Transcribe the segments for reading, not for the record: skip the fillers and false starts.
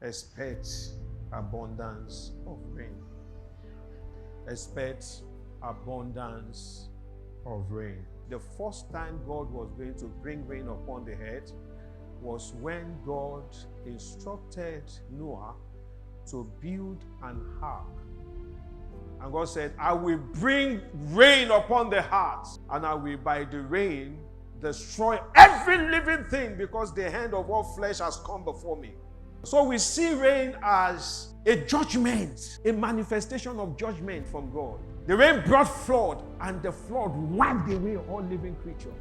Expect abundance of rain. Expect abundance of rain. The first time God was going to bring rain upon the earth was when God instructed Noah to build an ark. And God said, I will bring rain upon the earth, and I will by the rain destroy every living thing, because the hand of all flesh has come before me. So we see rain as a judgment, a manifestation of judgment from God. The rain brought flood, and the flood wiped away all living creatures.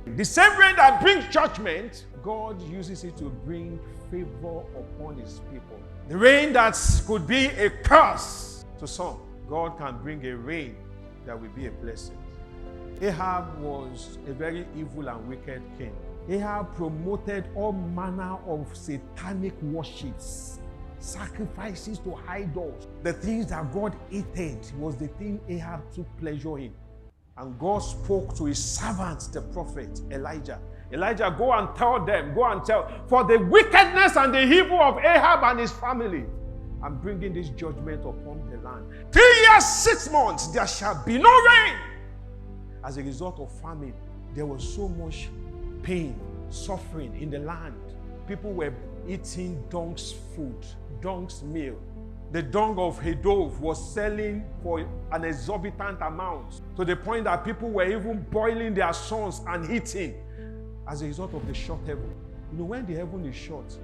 The same rain that brings judgment, God uses it to bring favor upon his people. The rain that could be a curse to some, God can bring a rain that will be a blessing. Ahab was a very evil and wicked king. Ahab promoted all manner of satanic worships, sacrifices to idols. The things that God hated was the thing Ahab took pleasure in. And God spoke to his servant, the prophet Elijah. Elijah, go and tell, for the wickedness and the evil of Ahab and his family, I'm bringing this judgment upon the land. 3 years, 6 months, there shall be no rain. As a result of famine, there was so much pain, suffering in the land. People were eating donk's food, donk's meal. The dung of Idowu was selling for an exorbitant amount, to the point that people were even boiling their sons and eating as a result of the short heaven. You know, when the heaven is short,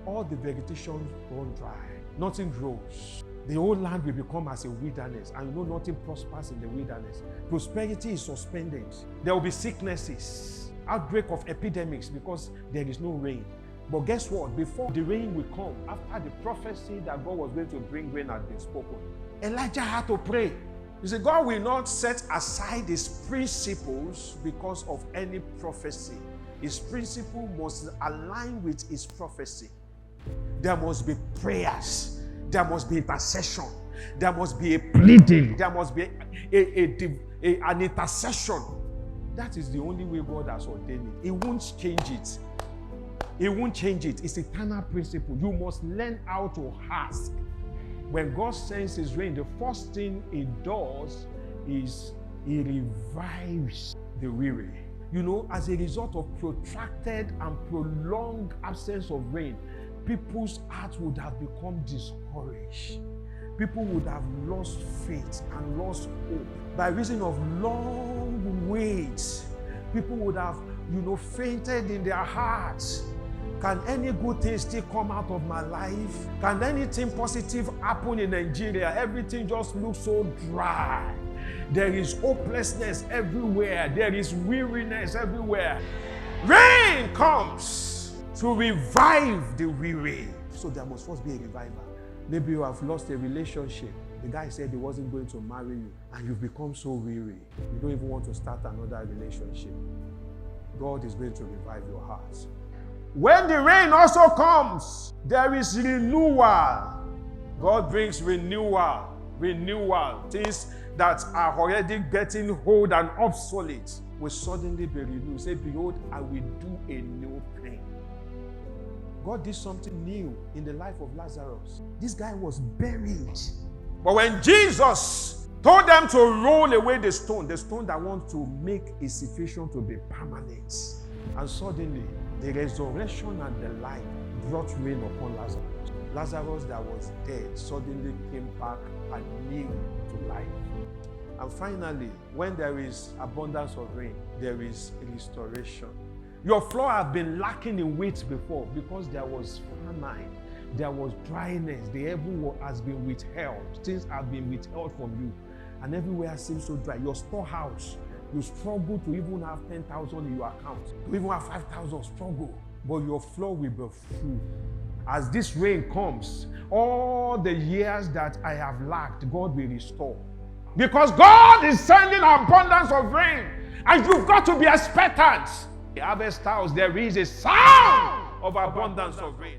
all the vegetation run dry. Nothing grows. The whole land will become as a wilderness, and you know nothing prospers in the wilderness. Prosperity is suspended. There will be sicknesses, outbreak of epidemics, because there is no rain. But guess what? Before the rain will come, after the prophecy that God was going to bring rain had been spoken, Elijah had to pray. He said, God will not set aside his principles because of any prophecy. His principle must align with his prophecy. There must be prayers. There must be intercession. There must be a pleading. There must be an intercession. That is the only way God has ordained it. He won't change it. He won't change it. It's eternal principle. You must learn how to ask. When God sends his rain, the first thing he does is he revives the weary. You know, as a result of protracted and prolonged absence of rain, people's hearts would have become discouraged. People would have lost faith and lost hope. By reason of long waits, people would have, fainted in their hearts. Can any good thing still come out of my life? Can anything positive happen in Nigeria? Everything just looks so dry. There is hopelessness everywhere. There is weariness everywhere. Rain comes to revive the weary. So there must first be a revival. Maybe you have lost a relationship. The guy said he wasn't going to marry you, and you've become so weary. You don't even want to start another relationship. God is going to revive your heart. When the rain also comes, there is renewal. God brings renewal. Things that are already getting old and obsolete will suddenly be renewed. Say, behold, I will do a new thing. God did something new in the life of Lazarus. This guy was buried. But when Jesus told them to roll away the stone that wants to make a situation to be permanent, and suddenly the resurrection and the life brought rain upon Lazarus. Lazarus that was dead suddenly came back anew to life. And finally, when there is abundance of rain, there is restoration. Your floor has been lacking in weight before because there was famine, there was dryness, the heaven has been withheld, things have been withheld from you, and everywhere seems so dry. Your storehouse, you struggle to even have 10,000 in your account, to even have 5,000, struggle, but your floor will be full. As this rain comes, all the years that I have lacked, God will restore. Because God is sending abundance of rain, and you've got to be expectant. The harvest house, there is a sound of abundance of rain.